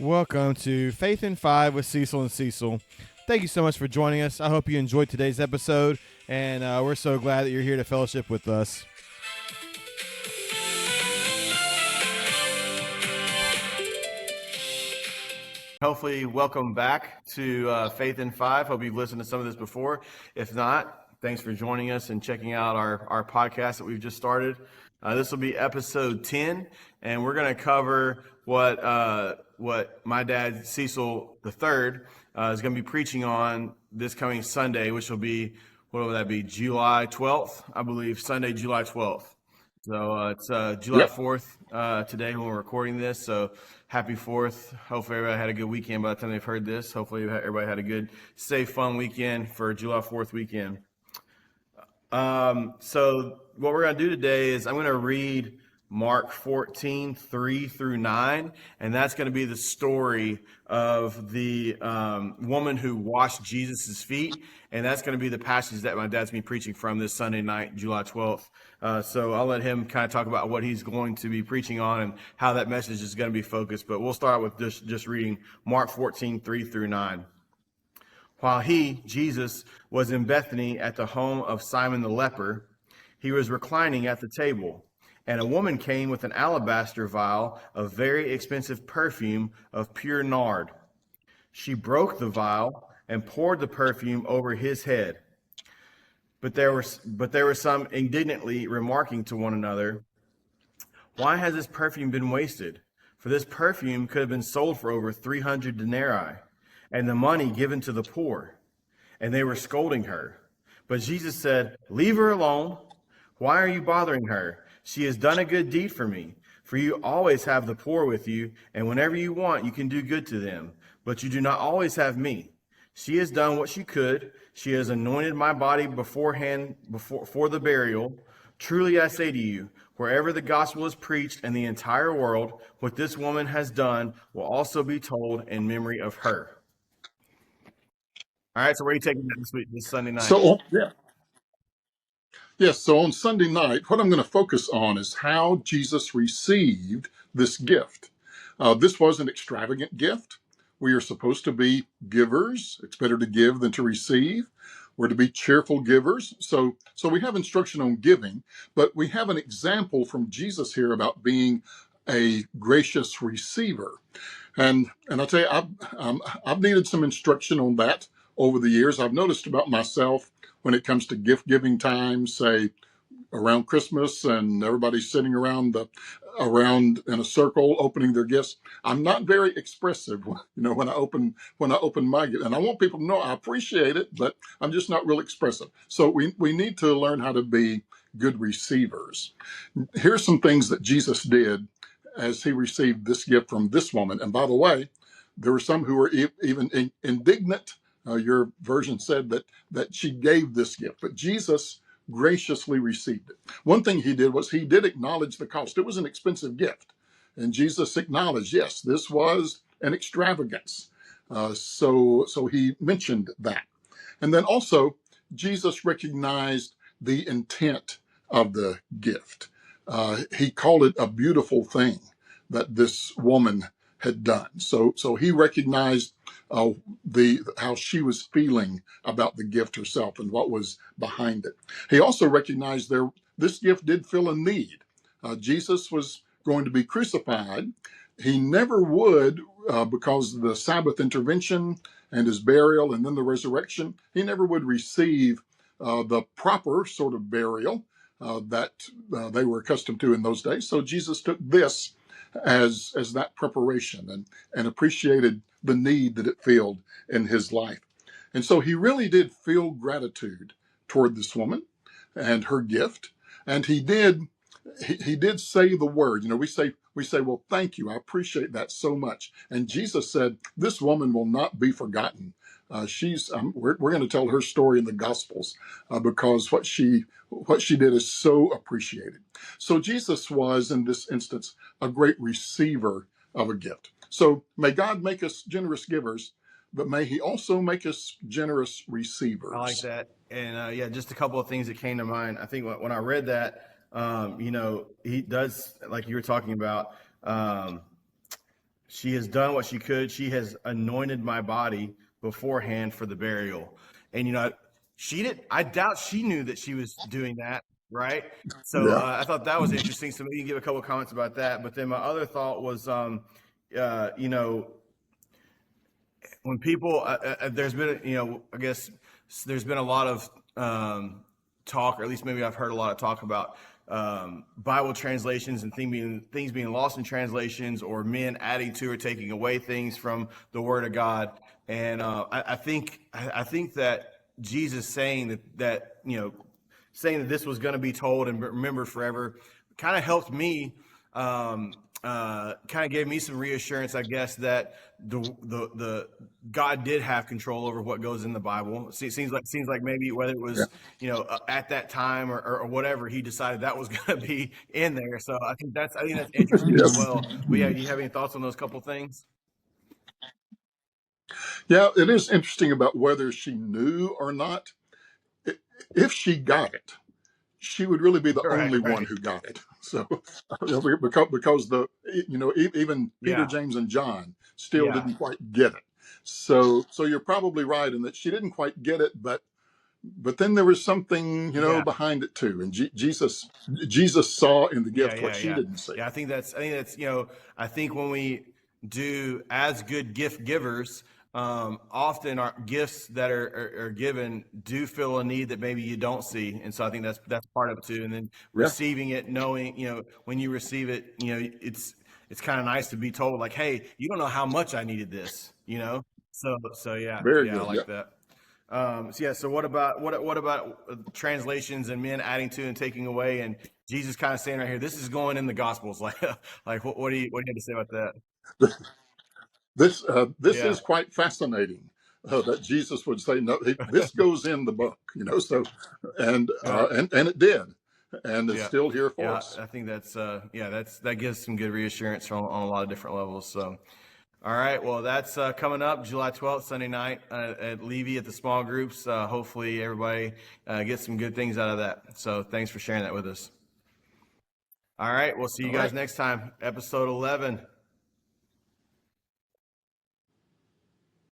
Welcome to Faith in Five with Cecil and Cecil. Thank you so much for joining us. I hope you enjoyed today's episode, and we're so glad that you're here to fellowship with us. Hopefully, welcome back to Faith in Five. Hope you've listened to some of this before. If not, thanks for joining us and checking out our podcast that we've just started. This will be episode 10, and we're going to cover what my dad, Cecil III, is going to be preaching on this coming Sunday, which will be, what will that be, July 12th, I believe, Sunday, July 12th. So it's July 4th today when we're recording this. So happy 4th. Hopefully everybody had a good weekend by the time they've heard this. Hopefully everybody had a good, safe, fun weekend for July 4th weekend. So what we're going to do today is I'm going to read Mark 14, 3 through 9, and that's going to be the story of the woman who washed Jesus' feet, and that's going to be the passage that my dad's going to be preaching from this Sunday night, July 12th. So I'll let him kind of talk about what he's going to be preaching on and how that message is going to be focused, but we'll start with just reading Mark 14, 3 through 9. While he, Jesus, was in Bethany at the home of Simon the leper, he was reclining at the table, and a woman came with an alabaster vial of very expensive perfume of pure nard. She broke the vial and poured the perfume over his head. But there were some indignantly remarking to one another, "Why has this perfume been wasted? For this perfume could have been sold for over 300 denarii, and the money given to the poor." And they were scolding her. But Jesus said, "Leave her alone. Why are you bothering her? She has done a good deed for me. For you always have the poor with you, and whenever you want, you can do good to them. But you do not always have me. She has done what she could. She has anointed my body beforehand for the burial. Truly I say to you, wherever the gospel is preached in the entire world, what this woman has done will also be told in memory of her." All right, so where are you taking that this Sunday night? So on Sunday night, what I'm going to focus on is how Jesus received this gift. This was an extravagant gift. We are supposed to be givers. It's better to give than to receive. We're to be cheerful givers. So we have instruction on giving, but we have an example from Jesus here about being a gracious receiver. And I'll tell you, I've needed some instruction on that over the years. I've noticed about myself when it comes to gift giving time, say around Christmas, and everybody's sitting around in a circle opening their gifts. I'm not very expressive, when I open my gift, and I want people to know I appreciate it, but I'm just not real expressive. So we need to learn how to be good receivers. Here's some things that Jesus did as he received this gift from this woman. And by the way, there were some who were even indignant. Your version said that she gave this gift, but Jesus graciously received it. One thing he did was he did acknowledge the cost. It was an expensive gift, and Jesus acknowledged, yes, this was an extravagance. So he mentioned that. And then also, Jesus recognized the intent of the gift. He called it a beautiful thing that this woman had done. So he recognized how she was feeling about the gift herself and what was behind it. He also recognized this gift did fill a need. Jesus was going to be crucified. He never would, because of the Sabbath intervention and his burial and then the resurrection, he never would receive the proper sort of burial that they were accustomed to in those days. So Jesus took this as that preparation and appreciated the need that it filled in his life. And so he really did feel gratitude toward this woman and her gift. And he did say the word. We say, well, thank you. I appreciate that so much. And Jesus said, this woman will not be forgotten. We're going to tell her story in the Gospels because what she did is so appreciated. So Jesus was, in this instance, a great receiver of a gift. So may God make us generous givers, but may he also make us generous receivers. I like that. And just a couple of things that came to mind. I think when I read that, he does, like you were talking about, She has done what she could. She has anointed my body beforehand for the burial. And, she did. I doubt she knew that she was doing that, right? So Yeah. I thought that was interesting. So maybe you can give a couple of comments about that. But then my other thought was, when people, there's been, I guess there's been a lot of talk, or at least maybe I've heard a lot of talk about Bible translations and things being lost in translations, or men adding to or taking away things from the Word of God. And I think that Jesus saying saying that this was going to be told and remembered forever kind of helped me, kind of gave me some reassurance, I guess, that the God did have control over what goes in the Bible. It seems like maybe whether it Yeah. was at that time or whatever, he decided that was going to be in there. So I think that's interesting as Yes. well. But yeah, do you have any thoughts on those couple things? Yeah, it is interesting about whether she knew or not. If she got it, she would really be the Right, only one right, who got it. So, because even Peter, yeah, James, and John still yeah, didn't quite get it. So you're probably right in that she didn't quite get it, but then there was something yeah. behind it too. And Jesus saw in the Yeah, gift what yeah, she yeah, didn't see. yeah. I think when we do as good gift givers, often our gifts that are given do fill a need that maybe you don't see, and so I think that's part of it too. And then Yeah, receiving it, knowing, when you receive it, it's kind of nice to be told like, hey, you don't know how much I needed this, So yeah, very yeah, I good. Yeah. like that. So what about translations and men adding to and taking away, and Jesus kind of saying right here, this is going in the Gospels, like what do you have to say about that? This Yeah, is quite fascinating, that Jesus would say, no, this goes in the book, so, yeah, and it did, and it's yeah, still here for yeah. us. I think that gives some good reassurance on a lot of different levels. So, all right, well, that's coming up July 12th, Sunday night at Levy at the small groups. Hopefully, everybody gets some good things out of that. So, thanks for sharing that with us. All right, we'll see you All guys right. next time, episode 11.